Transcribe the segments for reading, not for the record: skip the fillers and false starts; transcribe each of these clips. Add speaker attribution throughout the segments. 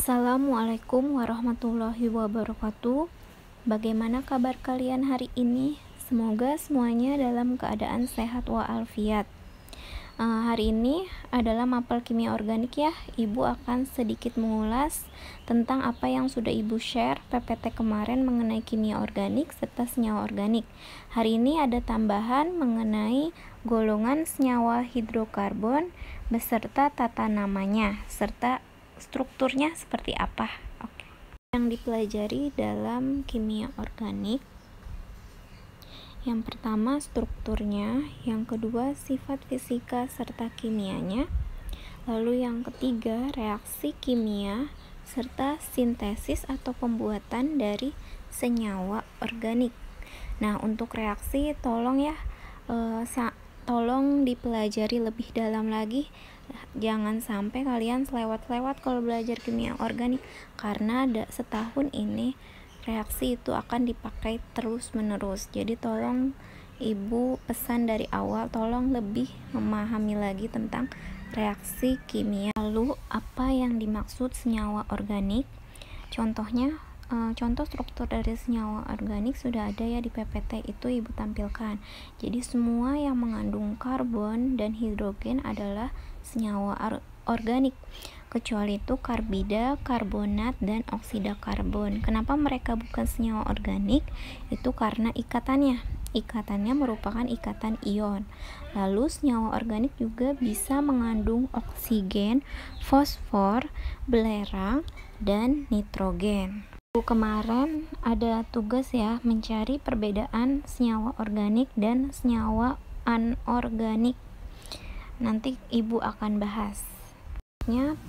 Speaker 1: Assalamualaikum warahmatullahi wabarakatuh. Bagaimana kabar kalian hari ini? Semoga semuanya dalam keadaan sehat walafiat. Hari ini adalah mapel kimia organik ya. Ibu akan sedikit mengulas tentang apa yang sudah Ibu share PPT kemarin mengenai kimia organik serta senyawa organik. Hari ini ada tambahan mengenai golongan senyawa hidrokarbon beserta tata namanya serta strukturnya seperti apa. Oke. Yang dipelajari dalam kimia organik, yang pertama strukturnya, yang kedua sifat fisika serta kimianya, lalu yang ketiga reaksi kimia serta sintesis atau pembuatan dari senyawa organik. Nah, untuk reaksi tolong ya tolong dipelajari lebih dalam lagi. Jangan sampai kalian selewat-lewat kalau belajar kimia organik, karena setahun ini reaksi itu akan dipakai terus-menerus. Jadi tolong Ibu pesan dari awal, tolong lebih memahami lagi tentang reaksi kimia. Lalu apa yang dimaksud senyawa organik? Contohnya, contoh struktur dari senyawa organik sudah ada ya di PPT, itu Ibu tampilkan. Jadi semua yang mengandung karbon dan hidrogen adalah senyawa organik, kecuali itu karbida, karbonat, dan oksida karbon. Kenapa mereka bukan senyawa organik? Itu karena ikatannya merupakan ikatan ion. Lalu senyawa organik juga bisa mengandung oksigen, fosfor, belerang, dan nitrogen. Kemarin ada tugas ya, mencari perbedaan senyawa organik dan senyawa anorganik. Nanti Ibu akan bahas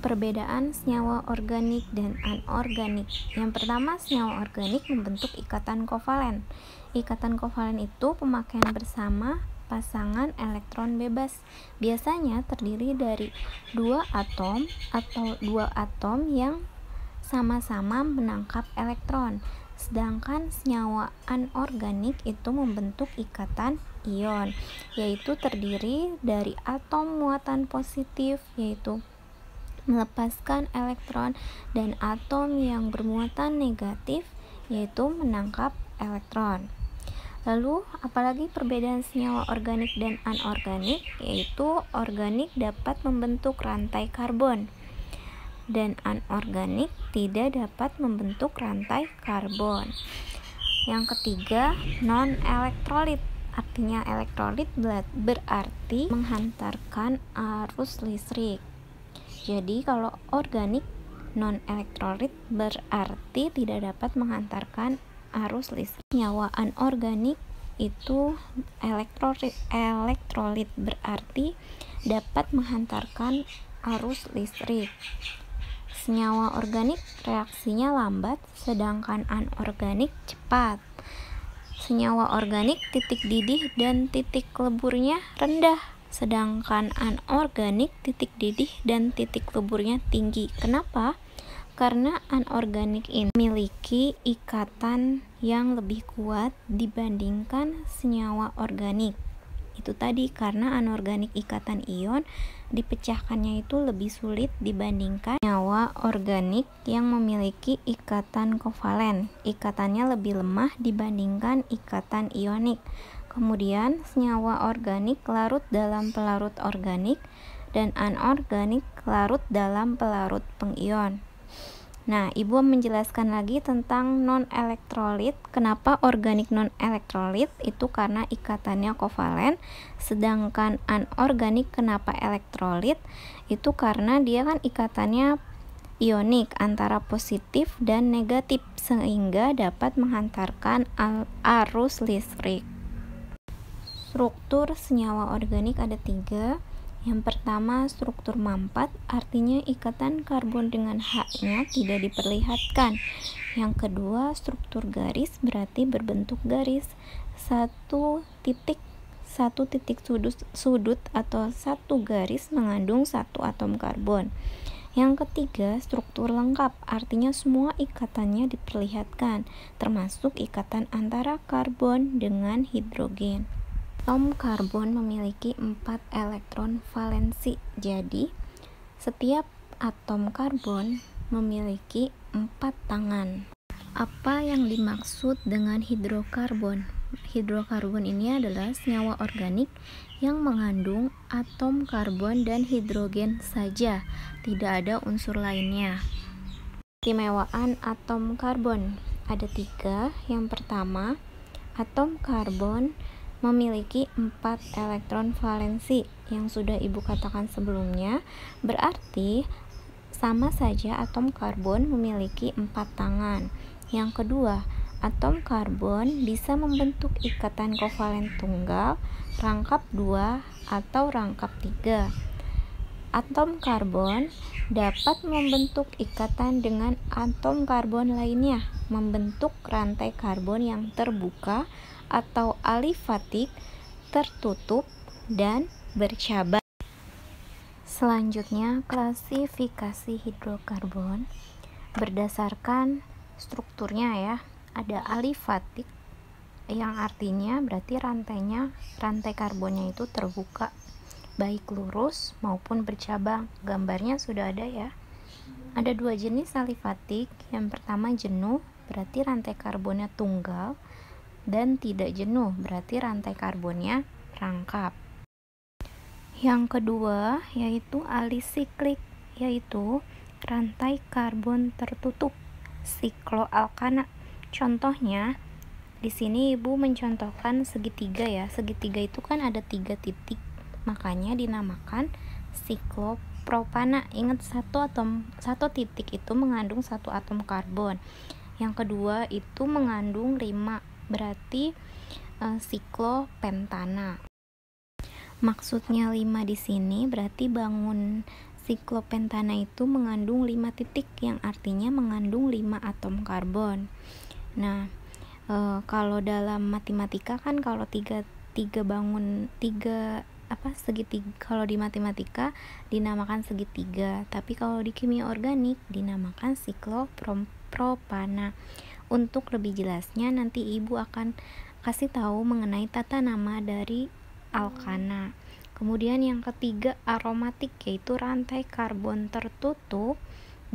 Speaker 1: perbedaan senyawa organik dan anorganik. Yang pertama, senyawa organik membentuk ikatan kovalen. Ikatan kovalen itu pemakaian bersama pasangan elektron bebas. Biasanya terdiri dari dua atom atau dua atom yang sama-sama menangkap elektron. Sedangkan senyawa anorganik itu membentuk ikatan ion, yaitu terdiri dari atom muatan positif, yaitu melepaskan elektron, dan atom yang bermuatan negatif, yaitu menangkap elektron. Lalu apalagi perbedaan senyawa organik dan anorganik? Yaitu organik dapat membentuk rantai karbon dan anorganik tidak dapat membentuk rantai karbon. Yang ketiga, non-elektrolit. Artinya elektrolit berarti menghantarkan arus listrik. Jadi kalau organik non-elektrolit berarti tidak dapat menghantarkan arus listrik. Senyawa anorganik itu elektrolit berarti dapat menghantarkan arus listrik. Senyawa organik reaksinya lambat, sedangkan anorganik cepat. Senyawa organik titik didih dan titik leburnya rendah, sedangkan anorganik titik didih dan titik leburnya tinggi. Kenapa? Karena anorganik ini memiliki ikatan yang lebih kuat dibandingkan senyawa organik. Itu tadi karena anorganik ikatan ion dipecahkannya itu lebih sulit dibandingkan senyawa organik yang memiliki ikatan kovalen. Ikatannya lebih lemah dibandingkan ikatan ionik. Kemudian senyawa organik larut dalam pelarut organik dan anorganik larut dalam pelarut pengion. Nah, Ibu menjelaskan lagi tentang non-elektrolit. Kenapa organik non-elektrolit? Itu karena ikatannya kovalen. Sedangkan anorganik kenapa elektrolit? Itu karena dia kan ikatannya ionik antara positif dan negatif, sehingga dapat menghantarkan arus listrik. Struktur senyawa organik ada 3. Yang pertama, struktur mampat, artinya ikatan karbon dengan H-nya tidak diperlihatkan. Yang kedua, struktur garis, berarti berbentuk garis. Satu titik sudut atau satu garis mengandung satu atom karbon. Yang ketiga, struktur lengkap, artinya semua ikatannya diperlihatkan, termasuk ikatan antara karbon dengan hidrogen. Atom karbon memiliki 4 elektron valensi. Jadi, setiap atom karbon memiliki 4 tangan. Apa yang dimaksud dengan hidrokarbon? Hidrokarbon ini adalah senyawa organik yang mengandung atom karbon dan hidrogen saja, tidak ada unsur lainnya. Keistimewaan atom karbon ada 3. Yang pertama, atom karbon memiliki 4 elektron valensi yang sudah ibu katakan sebelumnya, berarti sama saja atom karbon memiliki 4 tangan. Yang kedua, atom karbon bisa membentuk ikatan kovalen tunggal, rangkap 2, atau rangkap 3. Atom karbon dapat membentuk ikatan dengan atom karbon lainnya, membentuk rantai karbon yang terbuka atau alifatik, tertutup, dan bercabang. Selanjutnya, klasifikasi hidrokarbon berdasarkan strukturnya ya. Ada alifatik yang artinya berarti rantai karbonnya itu terbuka, baik lurus maupun bercabang. Gambarnya sudah ada ya. Ada 2 jenis alifatik. Yang pertama jenuh, berarti rantai karbonnya tunggal, dan tidak jenuh, berarti rantai karbonnya rangkap. Yang kedua yaitu alisiklik, yaitu rantai karbon tertutup, sikloalkana. Contohnya di sini ibu mencontohkan segitiga ya. Segitiga itu kan ada 3 titik, makanya dinamakan siklopropana. Ingat, satu titik itu mengandung 1 atom karbon. Yang kedua itu mengandung 5, berarti siklopentana. Maksudnya 5 di sini berarti bangun siklopentana itu mengandung 5 titik, yang artinya mengandung 5 atom karbon. Nah, kalau dalam matematika kan kalau segitiga, kalau di matematika dinamakan segitiga, tapi kalau di kimia organik dinamakan siklopropana. Untuk lebih jelasnya nanti ibu akan kasih tahu mengenai tata nama dari alkana. Kemudian yang ketiga aromatik, yaitu rantai karbon tertutup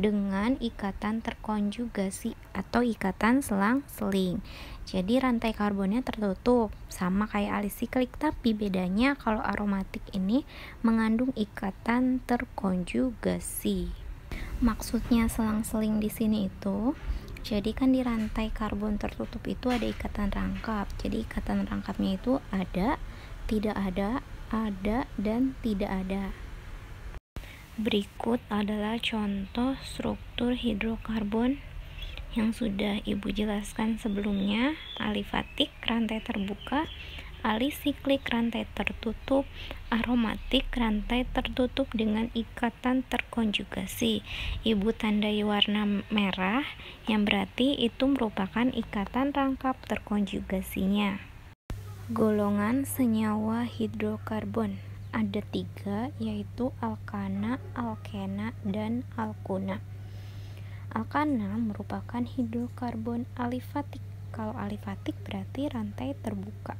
Speaker 1: dengan ikatan terkonjugasi atau ikatan selang-seling. Jadi rantai karbonnya tertutup sama kayak alisiklik, tapi bedanya kalau aromatik ini mengandung ikatan terkonjugasi. Maksudnya selang-seling di sini itu, jadi kan di rantai karbon tertutup itu ada ikatan rangkap. Jadi ikatan rangkapnya itu ada, tidak ada, dan tidak ada. Berikut adalah contoh struktur hidrokarbon yang sudah ibu jelaskan sebelumnya. Alifatik, rantai terbuka; alisiklik, rantai tertutup; aromatik, rantai tertutup dengan ikatan terkonjugasi. Ibu tandai warna merah yang berarti itu merupakan ikatan rangkap terkonjugasinya. Golongan senyawa hidrokarbon ada 3, yaitu alkana, alkena, dan alkuna. Alkana merupakan hidrokarbon alifatik. Kalau alifatik berarti rantai terbuka.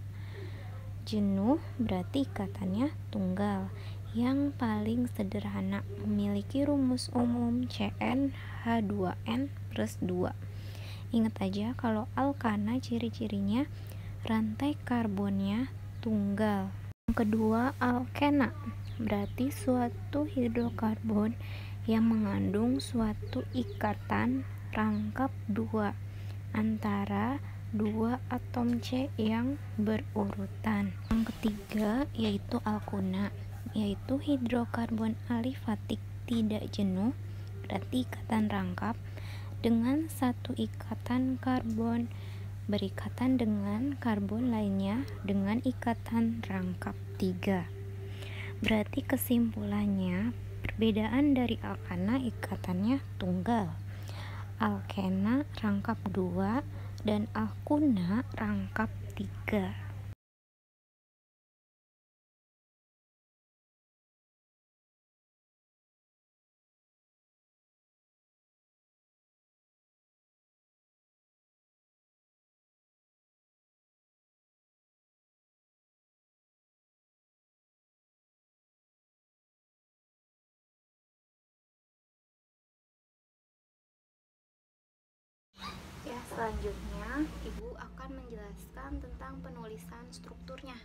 Speaker 1: Jenuh berarti ikatannya tunggal. Yang paling sederhana memiliki rumus umum CnH2n+2. Ingat aja kalau alkana ciri-cirinya rantai karbonnya tunggal. Yang kedua alkena, berarti suatu hidrokarbon yang mengandung suatu ikatan rangkap 2 antara 2 atom C yang berurutan. Yang ketiga yaitu alkuna, yaitu hidrokarbon alifatik tidak jenuh, berarti ikatan rangkap dengan 1 ikatan karbon berikatan dengan karbon lainnya dengan ikatan rangkap 3. Berarti kesimpulannya, perbedaan dari alkana ikatannya tunggal, alkena rangkap 2, dan alkuna rangkap 3. Selanjutnya, Ibu akan menjelaskan tentang penulisan strukturnya.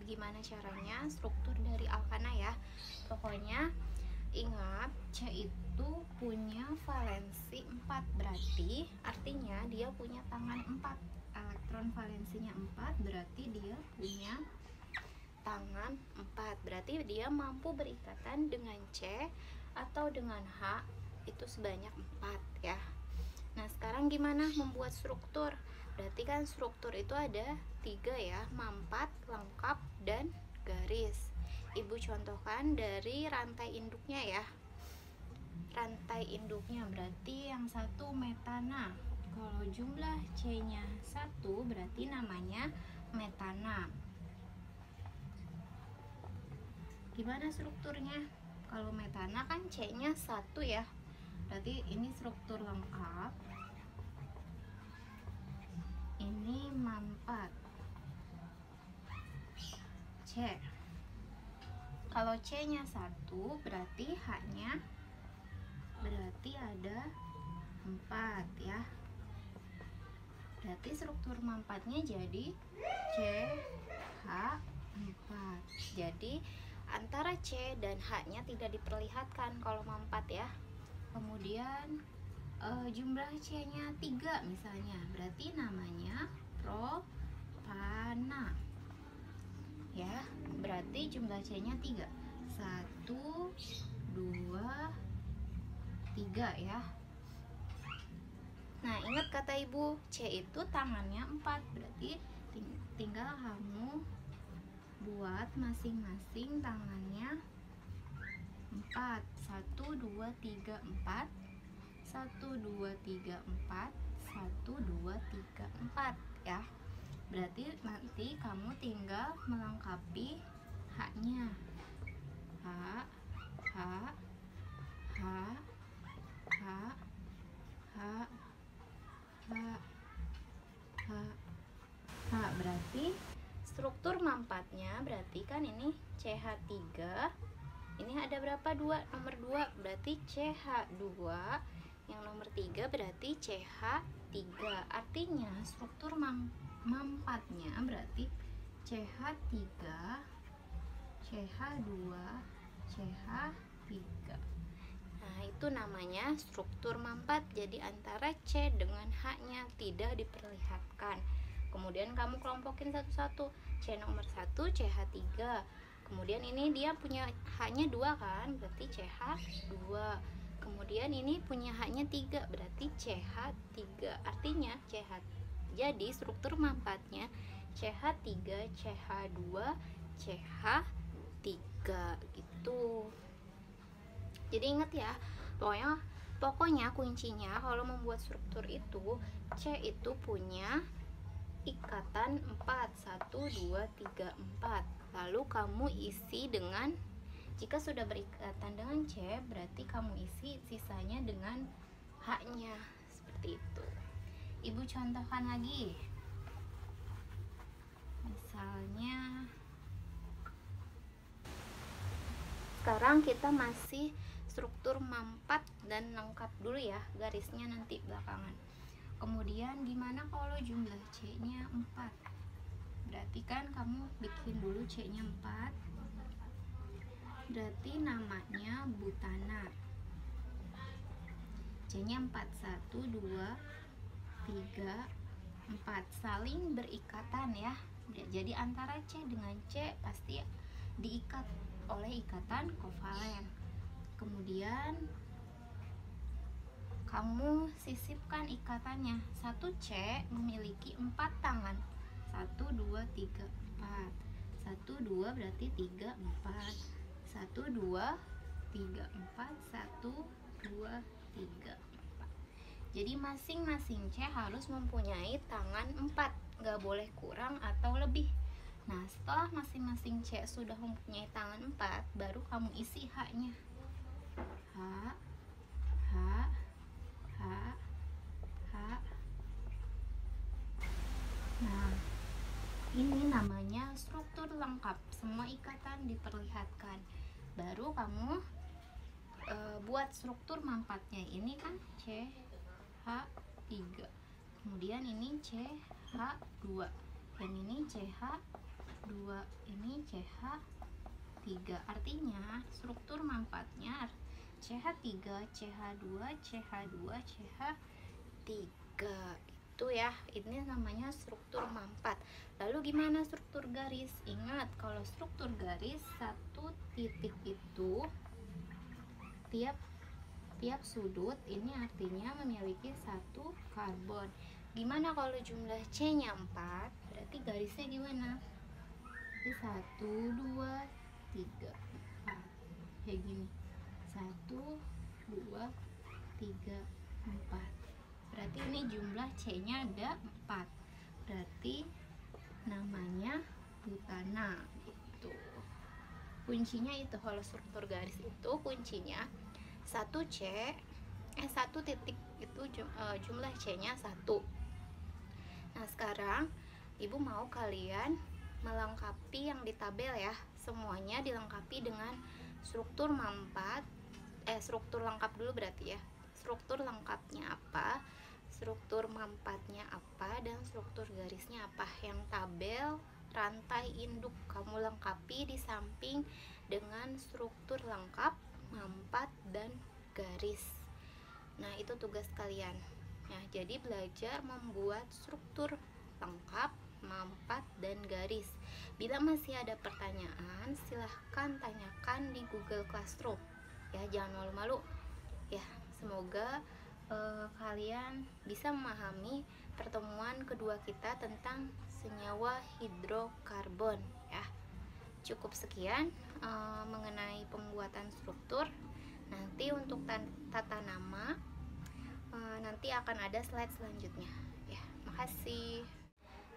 Speaker 1: Gimana caranya struktur dari alkana ya. Pokoknya ingat, C itu punya valensi 4, berarti artinya dia punya tangan 4. Elektron valensinya 4, berarti dia punya tangan 4. Berarti dia mampu berikatan dengan C atau dengan H itu sebanyak 4 ya. Nah, sekarang gimana membuat struktur? Berarti kan struktur itu ada 3 ya, mampat, lengkap, dan garis. Ibu contohkan dari rantai induknya ya. Rantai induknya berarti yang satu metana. Kalau jumlah C-nya 1 berarti namanya metana. Gimana strukturnya? Kalau metana kan C-nya 1 ya. Berarti ini struktur lengkap. Ini mampat. C. Kalau C-nya 1 berarti H-nya berarti ada 4 ya. Berarti struktur mampatnya jadi CH4. Jadi antara C dan H-nya tidak diperlihatkan kalau mampat ya. Kemudian jumlah C-nya 3 misalnya, berarti namanya propana ya. Berarti jumlah C-nya 3, 1, 2, 3 ya. Nah, ingat kata Ibu, C itu tangannya 4, berarti tinggal kamu buat masing-masing tangannya 4. 1, 2, 3, 4. 1, 2, 3, 4. 1, 2, 3, 4 ya. Berarti nanti kamu tinggal melengkapi H-nya. H, H, H, H, H, H, H, H. Berarti struktur mampatnya berarti kan ini CH3. Ini ada berapa? 2, nomor 2 berarti CH2. Yang nomor 3 berarti CH3. Artinya struktur mampatnya berarti CH3, CH2, CH3. Nah, itu namanya struktur mampat. Jadi antara C dengan H-nya tidak diperlihatkan. Kemudian kamu kelompokin satu-satu. C nomor 1 CH3. Kemudian ini dia punya H-nya 2 kan, berarti CH2. Kemudian ini punya H-nya 3, berarti CH3. Artinya CH. Jadi struktur mampatnya CH3, CH2, CH3 gitu. Jadi ingat ya, pokoknya kuncinya kalau membuat struktur itu, C itu punya ikatan 4, 1, 2, 3, 4. Lalu kamu isi dengan, jika sudah berikatan dengan C, berarti kamu isi sisanya dengan H-nya, seperti itu. Ibu contohkan lagi. Misalnya sekarang kita masih struktur mampat dan lengkap dulu ya, garisnya nanti belakangan. Kemudian gimana kalau jumlah C-nya 4? Berarti kan kamu bikin dulu C-nya 4. Berarti namanya butana. C-nya 4, 1, 2, 3, 4. Saling berikatan ya. Jadi antara C dengan C pasti diikat oleh ikatan kovalen. Kemudian kamu sisipkan ikatannya. 1C memiliki 4 tangan. 1, 2, 3, 4. 1, 2 berarti 3, 4. 1, 2, 3, 4. 1, 2, 3, 4. Jadi masing-masing C harus mempunyai tangan 4, gak boleh kurang atau lebih. Nah, setelah masing-masing C sudah mempunyai tangan 4, baru kamu isi H-nya. H, H, H, H. Nah, ini namanya struktur lengkap, semua ikatan diperlihatkan. Baru kamu buat struktur mampatnya. Ini kan CH3. kemudian ini CH2, dan ini CH2, ini CH3. Artinya struktur manfaatnya CH3, CH2, CH2, CH3 itu ya. Ini namanya struktur manfaat. Lalu gimana struktur garis? Ingat, kalau struktur garis satu titik itu tiap sudut ini artinya memiliki satu karbon. Gimana kalau jumlah C-nya 4? Berarti garisnya gimana? Jadi 1, 2, 3, 4. Kayak gini. 1, 2, 3, 4. Berarti ini jumlah C-nya ada 4. Berarti namanya butana gitu. Kuncinya itu kalau struktur garis itu kuncinya satu titik itu jumlah C-nya 1. Nah, sekarang Ibu mau kalian melengkapi yang di tabel ya. Semuanya dilengkapi dengan struktur manfaat. Struktur lengkap dulu berarti ya. Struktur lengkapnya apa? Struktur manfaatnya apa? Dan struktur garisnya apa? Yang tabel rantai induk kamu lengkapi di samping dengan struktur lengkap, manfaat, dan garis. Nah, itu tugas kalian. Nah, jadi belajar membuat struktur lengkap, manfaat, dan garis. Bila masih ada pertanyaan, silahkan tanyakan di Google Classroom. Ya, jangan malu-malu. Ya, semoga kalian bisa memahami pertemuan kedua kita tentang senyawa hidrokarbon ya. Cukup sekian mengenai pembuatan struktur. Nanti untuk tata nama nanti akan ada slide selanjutnya ya. Makasih.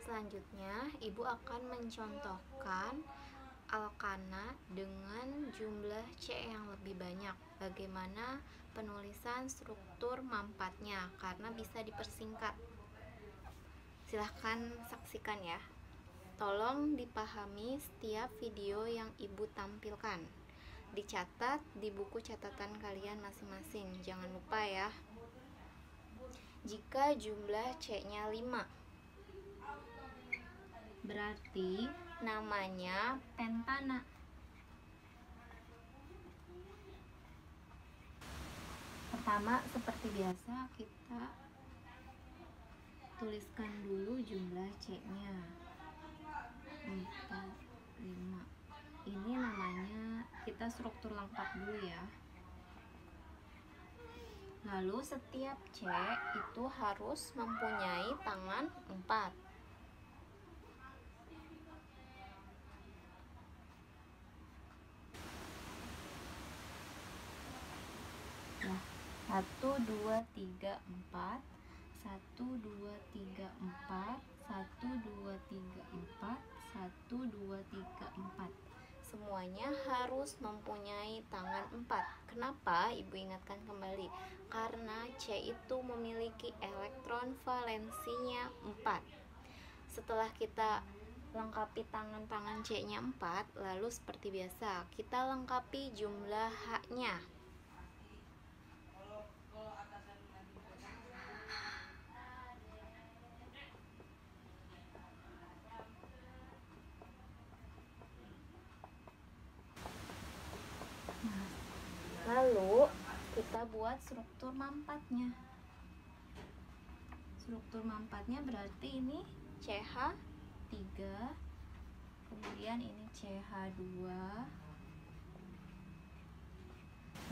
Speaker 1: Selanjutnya Ibu akan mencontohkan alkana dengan jumlah C yang lebih banyak. Bagaimana penulisan struktur manfaatnya karena bisa dipersingkat. Silahkan saksikan ya. Tolong dipahami setiap video yang Ibu tampilkan. Dicatat di buku catatan kalian masing-masing. Jangan lupa ya. Jika jumlah C-nya 5, berarti namanya pentana. Pertama, seperti biasa kita tuliskan dulu jumlah C-nya. 4, 5. Ini namanya kita struktur lengkap dulu ya. Lalu setiap C itu harus mempunyai tangan 4. Nah, 1, 2, 3, 4. 1, 2, 3, 4. 1, 2, 3, 4. 1, 2, 3, 4. Semuanya harus mempunyai tangan 4. Kenapa? Ibu ingatkan kembali. Karena C itu memiliki elektron valensinya 4. Setelah kita lengkapi tangan-tangan C-nya 4, lalu seperti biasa, kita lengkapi jumlah H-nya. Lalu kita buat struktur manfaatnya. Struktur manfaatnya berarti ini CH3, kemudian ini CH2,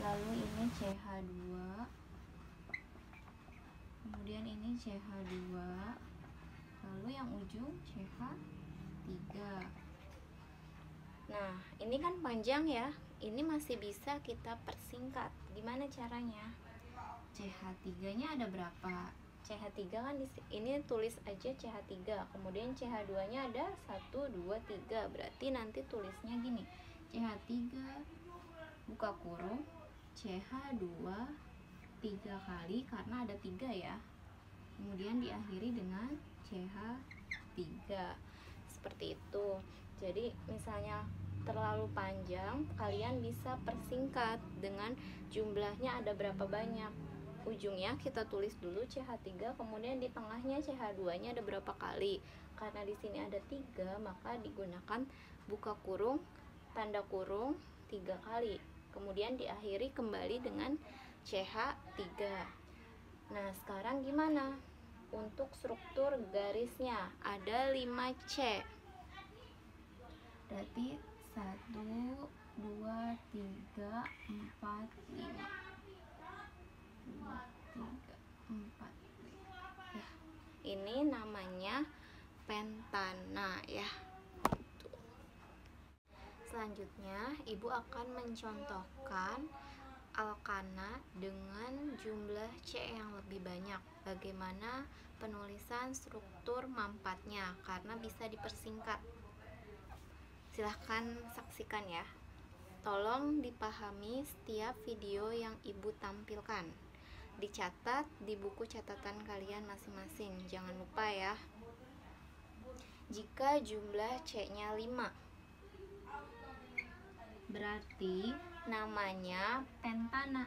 Speaker 1: lalu ini CH2, kemudian ini CH2, lalu yang ujung CH3. Nah, ini kan panjang ya. Ini masih bisa kita persingkat. Gimana caranya? CH3-nya ada berapa? CH3 kan ini tulis aja CH3. Kemudian CH2-nya ada 1, 2, 3. Berarti nanti tulisnya gini. CH3 buka kurung CH2 3 kali karena ada 3 ya. Kemudian diakhiri dengan CH3. Seperti itu. Jadi misalnya terlalu panjang, kalian bisa persingkat dengan jumlahnya ada berapa banyak. ujungnya kita tulis dulu CH3, kemudian di tengahnya CH2-nya ada berapa kali. Karena di sini ada 3, maka digunakan buka kurung, tanda kurung 3 kali. Kemudian diakhiri kembali dengan CH3. Nah, sekarang gimana? Untuk struktur garisnya ada 5C. Berarti 1, 2, 3, 4, 5. 2, 3, 4, 5. Ya, ini namanya pentana ya. Selanjutnya, Ibu akan mencontohkan alkana dengan jumlah C yang lebih banyak. Bagaimana penulisan struktur mampatnya, karena bisa dipersingkat. Silahkan saksikan ya. Tolong dipahami setiap video yang Ibu tampilkan. Dicatat di buku catatan kalian masing-masing. Jangan lupa ya. Jika jumlah C-nya 5, berarti namanya pentana.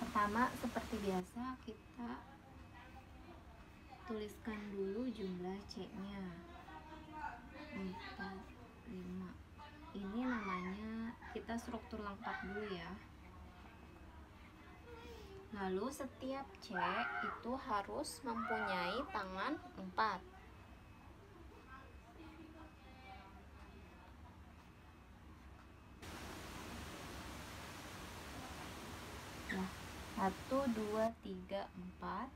Speaker 1: Pertama, seperti biasa, kita tuliskan dulu jumlah C-nya. 4, 5. Ini namanya, kita struktur lengkap dulu ya. Lalu setiap C itu harus mempunyai tangan 4. Nah, 1, 2, 3, 4.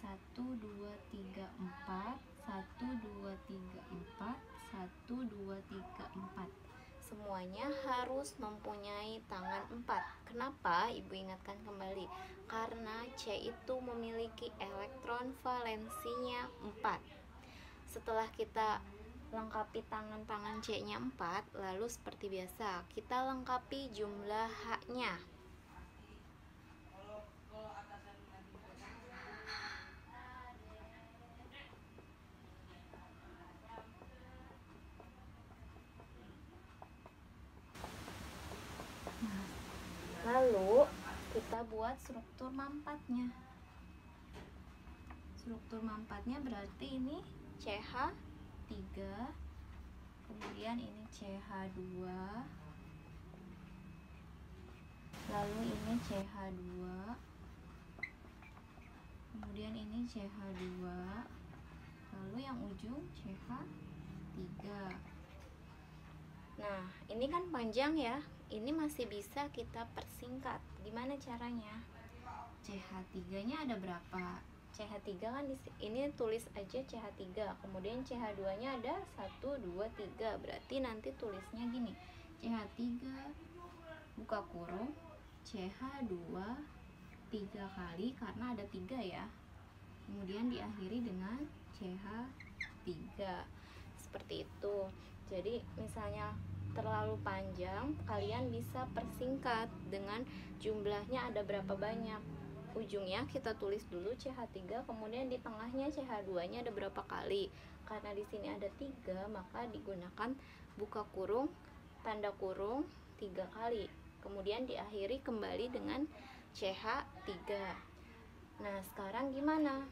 Speaker 1: 1, 2, 3, 4. 1, 2, 3, 4. 1, 2, 3, 4. Semuanya harus mempunyai tangan 4. Kenapa? Ibu ingatkan kembali. Karena C itu memiliki elektron valensinya 4. Setelah kita lengkapi tangan-tangan C-nya 4, lalu seperti biasa, kita lengkapi jumlah H-nya. Lalu kita buat struktur mampatnya. Struktur mampatnya berarti ini CH3, kemudian ini CH2, lalu ini CH2, kemudian ini CH2, lalu yang ujung CH3. Nah, ini kan panjang ya. Ini masih bisa kita persingkat. Gimana caranya? CH3-nya ada berapa? CH3 kan ini tulis aja CH3. Kemudian CH2-nya ada 1, 2, 3. Berarti nanti tulisnya gini. CH3 buka kurung, CH2 3 kali karena ada 3 ya. Kemudian diakhiri dengan CH3. Seperti itu. Jadi misalnya terlalu panjang, kalian bisa persingkat dengan jumlahnya ada berapa banyak. Ujungnya kita tulis dulu CH3, kemudian di tengahnya CH2-nya ada berapa kali. Karena di sini ada 3, maka digunakan buka kurung, tanda kurung 3 kali. Kemudian diakhiri kembali dengan CH3. Nah, sekarang gimana?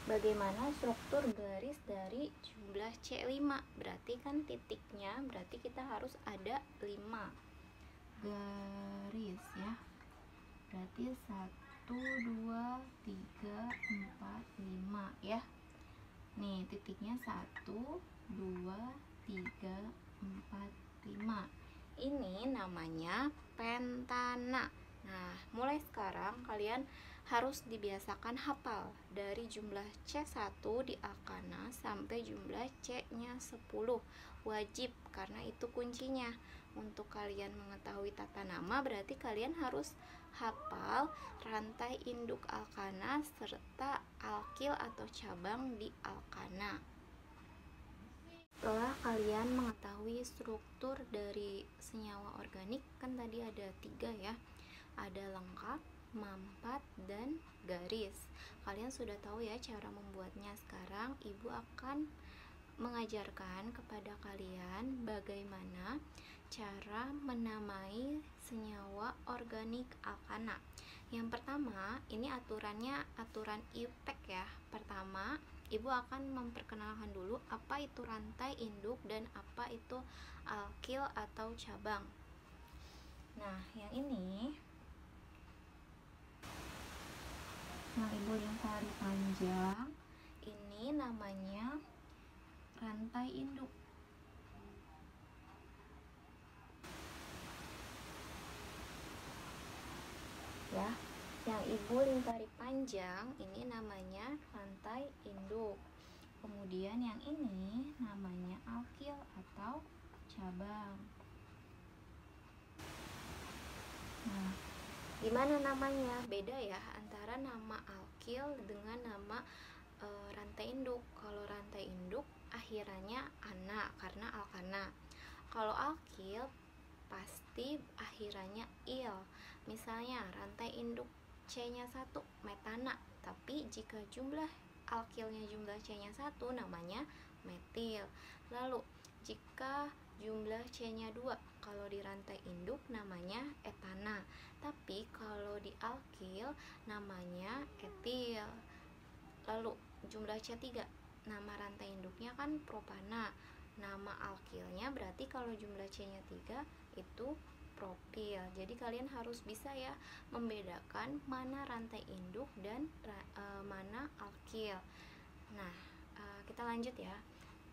Speaker 1: Bagaimana struktur garis dari jumlah C5? Berarti kan titiknya, berarti kita harus ada 5 garis ya. Berarti 1, 2, 3, 4, 5 ya. Nih, titiknya 1, 2, 3, 4, 5. Ini namanya pentana. Nah, mulai sekarang kalian harus dibiasakan hafal dari jumlah C1 di alkana sampai jumlah C-nya 10. Wajib, karena itu kuncinya. Untuk kalian mengetahui tata nama, berarti kalian harus hafal rantai induk alkana serta alkil atau cabang di alkana. Setelah kalian mengetahui struktur dari senyawa organik, kan tadi ada 3 ya. Ada lengkap, mampat, dan garis. Kalian sudah tahu ya cara membuatnya. Sekarang Ibu akan mengajarkan kepada kalian bagaimana cara menamai senyawa organik alkana. Yang pertama, ini aturannya aturan IUPAC ya. Pertama, Ibu akan memperkenalkan dulu apa itu rantai induk dan apa itu alkil atau cabang. Nah, yang ini yang Ibu lingkari panjang, ini namanya rantai induk. Ya, yang Ibu lingkari panjang ini namanya rantai induk. Kemudian yang ini namanya alkil atau cabang. Nah, gimana namanya? Beda ya antara nama alkil dengan nama rantai induk. Kalau rantai induk akhirannya ana karena alkana. Kalau alkil pasti akhirannya il. Misalnya rantai induk C-nya 1 metana, tapi jika jumlah alkilnya jumlah C-nya 1 namanya metil. Lalu jika jumlah C-nya 2, kalau di rantai induk namanya etana, tapi kalau di alkil namanya etil. Lalu jumlah C3, nama rantai induknya kan propana, nama alkilnya berarti kalau jumlah C-nya 3 itu propil. Jadi kalian harus bisa ya membedakan mana rantai induk dan mana alkil. Nah, kita lanjut ya.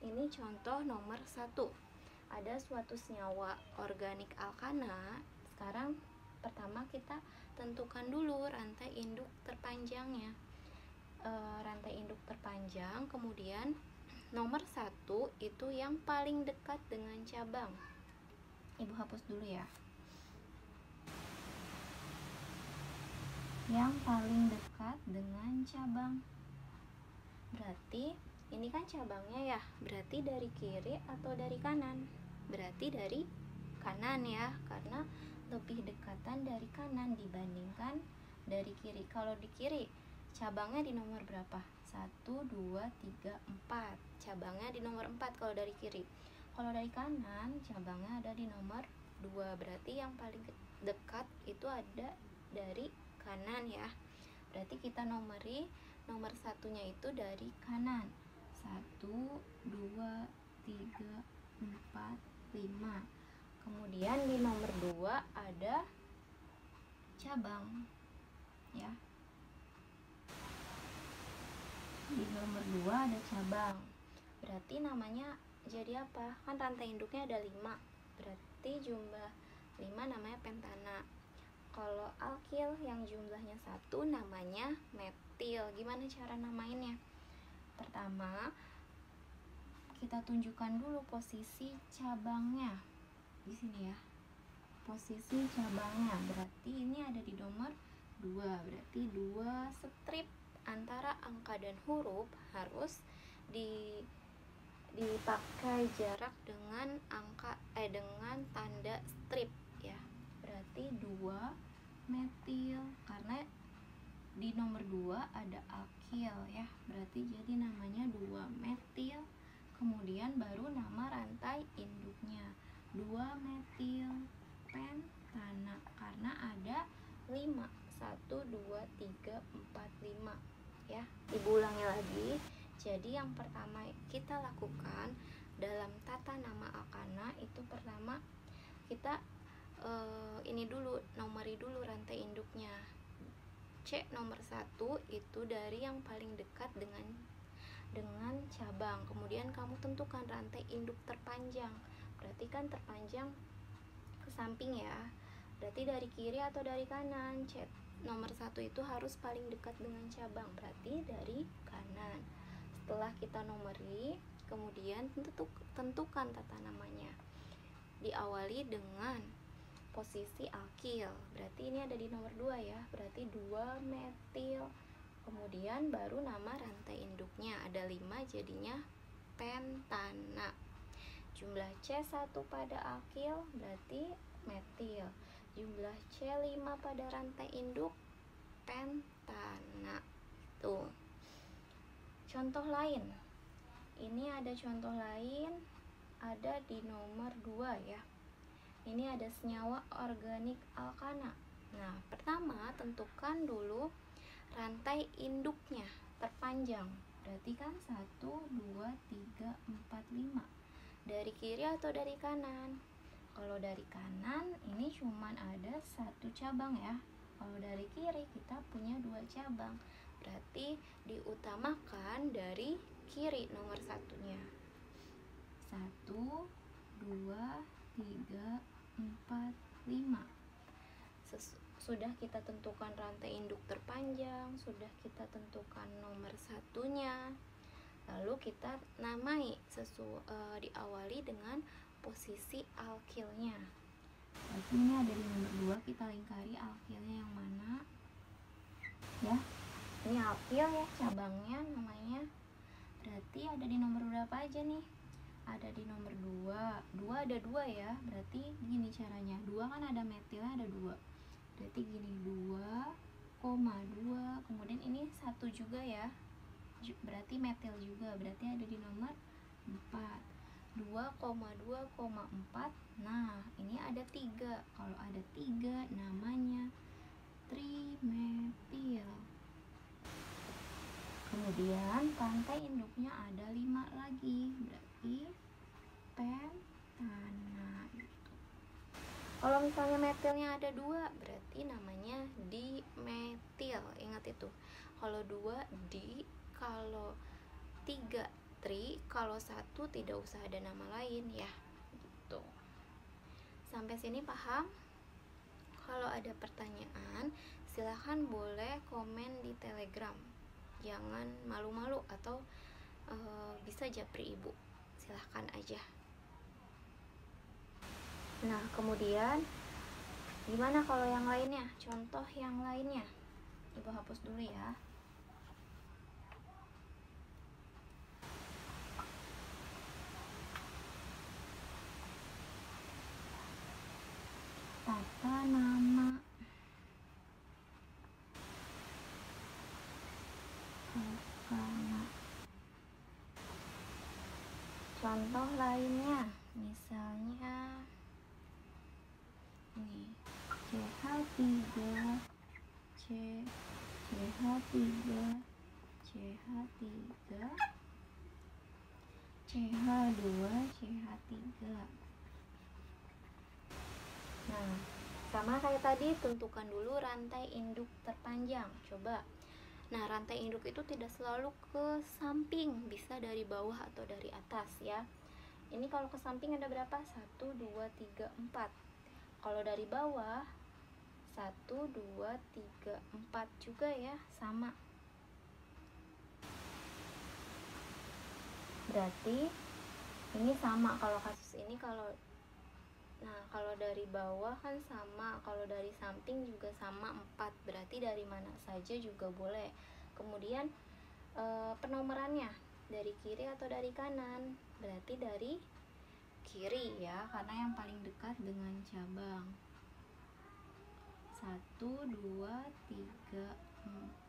Speaker 1: Ini contoh nomor 1. Ada suatu senyawa organik alkana. Sekarang pertama kita tentukan dulu rantai induk terpanjangnya. Rantai induk terpanjang, kemudian nomor 1 itu yang paling dekat dengan cabang. Ibu hapus dulu ya. Yang paling dekat dengan cabang. Berarti ini kan cabangnya ya. Berarti dari kiri atau dari kanan? Berarti dari kanan ya, karena lebih dekatan dari kanan dibandingkan dari kiri. Kalau di kiri cabangnya di nomor berapa? 1, 2, 3, 4. Cabangnya di nomor 4 kalau dari kiri. Kalau dari kanan cabangnya ada di nomor 2. Berarti yang paling dekat itu ada dari kanan ya. Berarti kita nomori nomor 1-nya itu dari kanan. 1, 2, 3, 4, 5. Kemudian di nomor 2 ada cabang ya. Di nomor 2 ada cabang. Berarti namanya jadi apa? Kan rantai induknya ada 5. Berarti jumlah 5 namanya pentana. Kalau alkil yang jumlahnya 1 namanya metil. Gimana cara namainnya? Pertama, kita tunjukkan dulu posisi cabangnya. Di sini ya. Posisi cabangnya. Berarti ini ada di nomor 2. Berarti 2 strip antara angka dan huruf harus dipakai jarak dengan dengan tanda strip ya. Berarti 2 metil, karena di nomor 2 ada alkil ya. Berarti jadi namanya 2 metil. Kemudian baru nama rantai induknya 2 metil pentana, karena ada 5. 1, 2, 3, 4, 5 ya. Ibu ulangi lagi. Jadi yang pertama kita lakukan dalam tata nama alkana itu pertama kita ini dulu, nomori dulu rantai induknya. C nomor 1 itu dari yang paling dekat dengan cabang. Kemudian kamu tentukan rantai induk terpanjang. Berarti kan terpanjang ke samping ya. Berarti dari kiri atau dari kanan? C nomor 1 itu harus paling dekat dengan cabang, berarti dari kanan. Setelah kita nomori, kemudian tentukan tata namanya. Diawali dengan posisi alkil. Berarti ini ada di nomor 2 ya. Berarti 2 metil. Kemudian baru nama rantai induknya. Ada 5 jadinya pentana. Jumlah C1 pada alkil berarti metil. Jumlah C5 pada rantai induk pentana. Tuh. Contoh lain. Ini ada contoh lain, ada di nomor 2 ya. ini ada senyawa organik alkana. Nah, pertama tentukan dulu rantai induknya terpanjang. Berarti kan 1, 2, 3, 4, 5. Dari kiri atau dari kanan? Kalau dari kanan ini cuman ada 1 cabang ya. Kalau dari kiri kita punya 2 cabang. Berarti diutamakan dari kiri nomor satunya. 1, 2, 3, 4, 5. Sudah kita tentukan rantai induk terpanjang, sudah kita tentukan nomor satunya. Lalu kita namai diawali dengan posisi alkilnya. Berarti ini ada di nomor 2, kita lingkari alkilnya yang mana? Ya, ini alkil ya, cabangnya namanya. Berarti ada di nomor berapa aja nih? Ada di nomor 2. 2 ada 2 ya. Berarti gini caranya. 2 kan ada metilnya ada 2. Berarti gini 2,2. Kemudian ini 1 juga ya. Berarti metil juga. Berarti ada di nomor 4. 2,2,4. Nah, ini ada 3. Kalau ada 3 namanya trimetil. Kemudian rantai induknya ada 5 lagi. Berarti pentana gitu. Kalau misalnya metilnya ada 2, berarti namanya dimetil. Ingat itu. Kalau 2 di, kalau 3 tri, kalau 1 tidak usah ada nama lain ya. Gitu. Sampai sini paham? Kalau ada pertanyaan, silahkan boleh komen di Telegram. Jangan malu-malu atau bisa japri ibu. Silahkan aja. Nah, kemudian gimana kalau yang lainnya? Contoh yang lainnya. Ibu hapus dulu ya. Tata nama. Alkana. Contoh lainnya, misalnya ini CH3, CH3, CH3, CH2, CH3. Nah, sama kayak tadi, tentukan dulu rantai induk terpanjang. Coba. Nah, rantai induk itu tidak selalu ke samping, bisa dari bawah atau dari atas ya. Ini kalau ke samping ada berapa? 1, 2, 3, 4. Kalau dari bawah 1, 2, 3, 4 juga ya, sama. Berarti ini sama kalau kasus ini. Kalau dari bawah kan sama, kalau dari samping juga sama 4. Berarti dari mana saja juga boleh. Kemudian penomorannya dari kiri atau dari kanan? Berarti dari kiri ya, karena yang paling dekat dengan cabang. 1, 2, 3,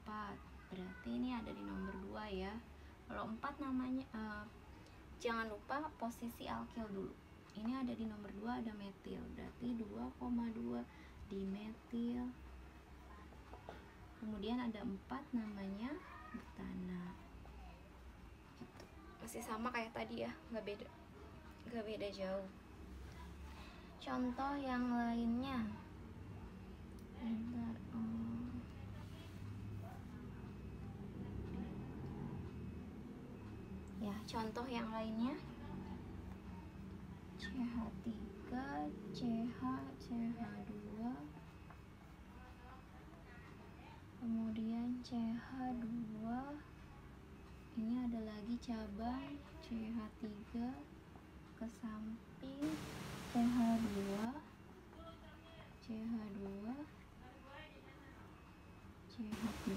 Speaker 1: 4. Berarti ini ada di nomor 2 ya. Kalau 4 namanya jangan lupa posisi alkil dulu. Ini ada di nomor 2 ada metil. Berarti 2,2 dimetil. Kemudian ada 4 namanya butana. Gitu. Masih sama kayak tadi ya, nggak beda jauh. Contoh yang lainnya. Bentar. Ya, contoh yang lainnya. CH3, CH2, kemudian CH2. Ini ada lagi cabang CH3 ke samping, CH2, CH2, CH3,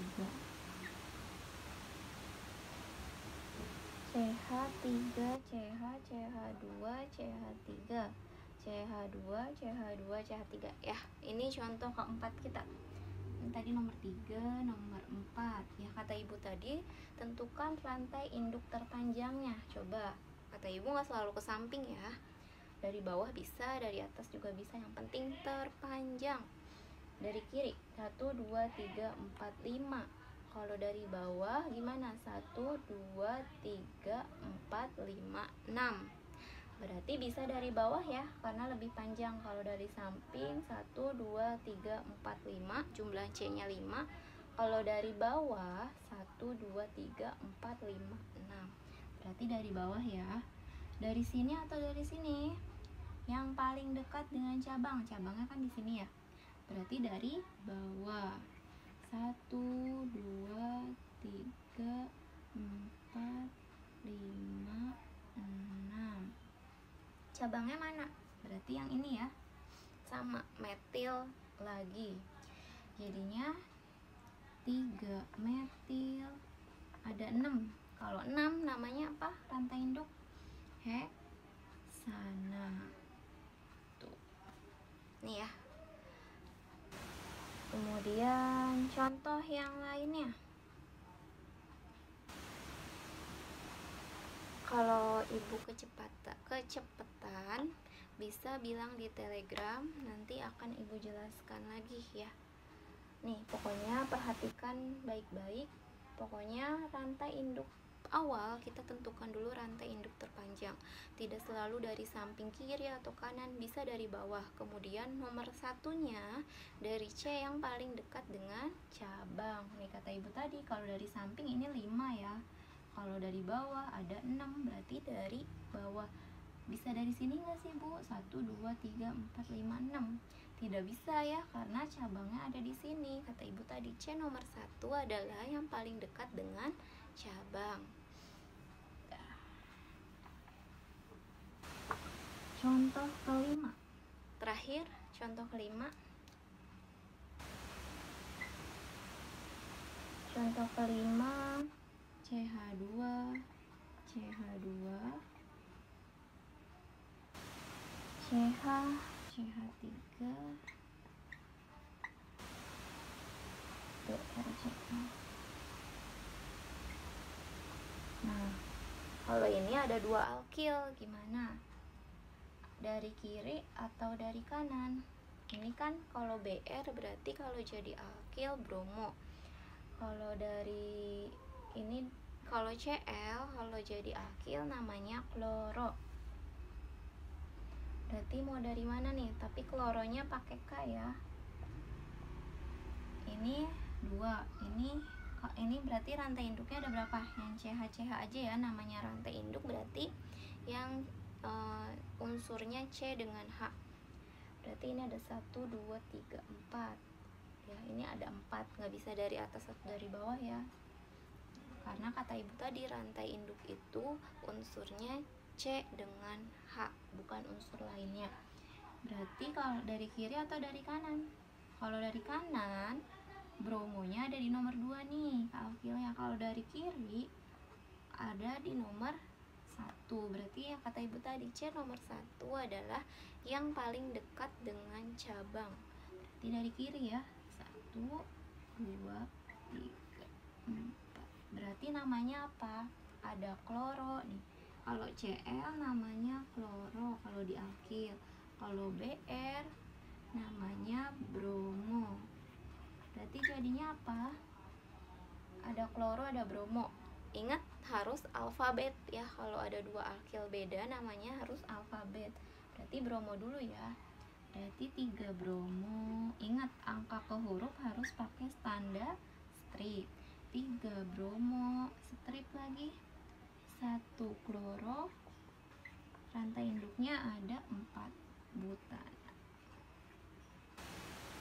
Speaker 1: CH3, CH, CH2, CH3, CH2, CH2, CH3 ya. Ini contoh keempat kita. Ini tadi nomor 3, nomor 4 ya. Kata ibu tadi, tentukan rantai induk terpanjangnya. Coba, kata ibu nggak selalu ke samping ya. Dari bawah bisa, dari atas juga bisa, yang penting terpanjang. Dari kiri 1, 2, 3, 4, 5. Kalau dari bawah gimana? 1, 2, 3, 4, 5, 6. Berarti bisa dari bawah ya, karena lebih panjang. Kalau dari samping 1, 2, 3, 4, 5, jumlah C-nya 5. Kalau dari bawah 1, 2, 3, 4, 5, 6. Berarti dari bawah ya. Dari sini atau dari sini? Yang paling dekat dengan cabang. Cabangnya kan di sini ya. Berarti dari bawah. 1, 2, 3, 4, 5, 6. Cabangnya mana? Berarti yang ini ya. Sama, metil lagi. Jadinya 3 metil. Ada 6. Kalau 6 namanya apa? Rantai induk heksana. Tuh. Nih ya. Kemudian contoh yang lainnya. Kalau ibu kecepatan bisa bilang di Telegram, nanti akan ibu jelaskan lagi ya. Nih, pokoknya perhatikan baik-baik. Pokoknya rantai induk awal kita tentukan dulu rantai induk terpanjang. Tidak selalu dari samping kiri atau kanan, bisa dari bawah. Kemudian nomor satunya dari C yang paling dekat dengan cabang. Nih kata ibu tadi, kalau dari samping ini 5 ya. Kalau dari bawah ada 6, berarti dari bawah. Bisa dari sini nggak sih Bu? 1, 2, 3, 4, 5, 6. Tidak bisa ya, karena cabangnya ada di sini. Kata ibu tadi, C nomor 1 adalah yang paling dekat dengan cabang. Contoh kelima. Terakhir, contoh kelima. Contoh kelima, CH2, CH2, CH, CH3, BRCA. Nah, kalau ini ada 2 alkil, gimana? Dari kiri atau dari kanan? Ini kan kalau BR berarti kalau jadi alkil bromo. Kalau dari ini, kalau Cl kalau jadi alkil namanya kloro. Berarti mau dari mana nih? Tapi kloronya pakai K ya. Ini 2. Ini berarti rantai induknya ada berapa? Yang CH aja ya namanya rantai induk, berarti yang unsurnya C dengan H. Berarti ini ada 1, 2, 3, 4. Ya, ini ada 4, nggak bisa dari atas atau dari bawah ya. Karena kata ibu tadi rantai induk itu unsurnya C dengan H, bukan unsur lainnya. Berarti kalau dari kiri atau dari kanan? Kalau dari kanan, bromonya ada di nomor 2 nih, alkilnya. Kalau dari kiri ada di nomor 1. Berarti ya kata ibu tadi, C nomor 1 adalah yang paling dekat dengan cabang. Berarti dari kiri ya. 1, 2, 3, 4. Berarti namanya apa? Ada kloro nih. Kalau Cl namanya kloro kalau di alkil. Kalau Br namanya bromo. Berarti jadinya apa? Ada kloro, ada bromo. Ingat harus alfabet ya. Kalau ada 2 alkil beda namanya harus alfabet. Berarti bromo dulu ya. Berarti 3 bromo. Ingat angka ke huruf harus pakai tanda strip. 3 bromo, strip lagi. 1 kloro. Rantai induknya ada 4 butan.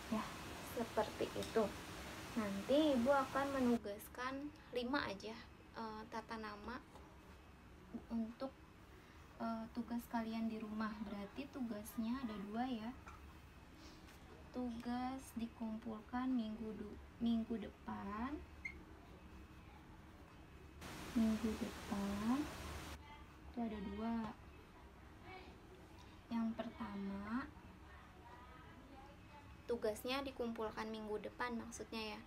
Speaker 1: Ya, seperti itu. Nanti ibu akan menugaskan 5 aja tata nama untuk tugas kalian di rumah. Berarti tugasnya ada 2 ya. Tugas dikumpulkan minggu depan. Minggu depan itu ada 2. Yang pertama, tugasnya dikumpulkan minggu depan maksudnya ya.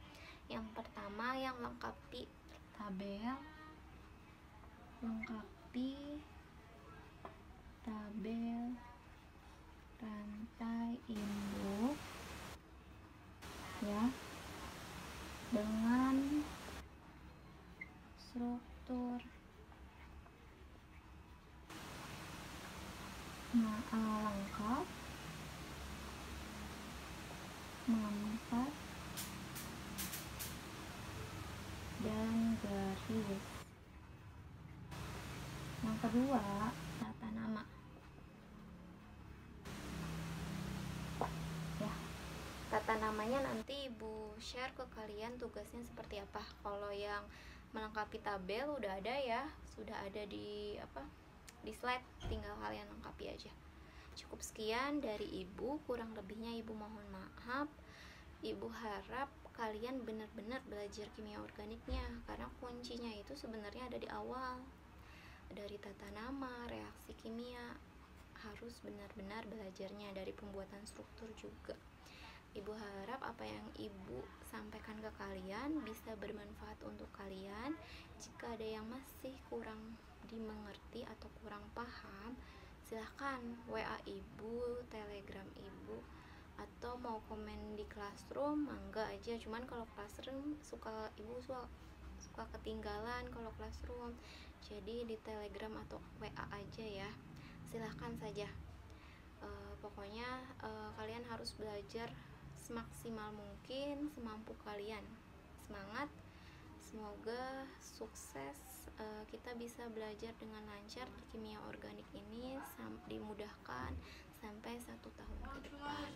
Speaker 1: Yang pertama yang lengkapi tabel rantai induk ya, dengan struktur lengkap, manfaat, dan garis. Yang kedua, tata nama. Ya, tata namanya nanti Ibu share ke kalian tugasnya seperti apa. Kalau yang melengkapi tabel udah ada ya, sudah ada di di slide, tinggal kalian lengkapi aja. Cukup sekian dari Ibu, kurang lebihnya Ibu mohon maaf. Ibu harap kalian benar-benar belajar kimia organiknya, karena kuncinya itu sebenarnya ada di awal. Dari tata nama, reaksi kimia, harus benar-benar belajarnya, dari pembuatan struktur juga. Ibu harap apa yang Ibu sampaikan ke kalian bisa bermanfaat untuk kalian. Jika ada yang masih kurang dimengerti atau kurang paham, silahkan WA Ibu, Telegram Ibu, atau mau komen di Classroom, mangga aja. Cuman kalau Classroom Ibu suka ketinggalan kalau Classroom, jadi di Telegram atau WA aja ya, silahkan saja. Pokoknya kalian harus belajar semaksimal mungkin, semampu kalian. Semangat, semoga sukses. Kita bisa belajar dengan lancar di kimia organik ini, dimudahkan sampai 1 tahun ke depan.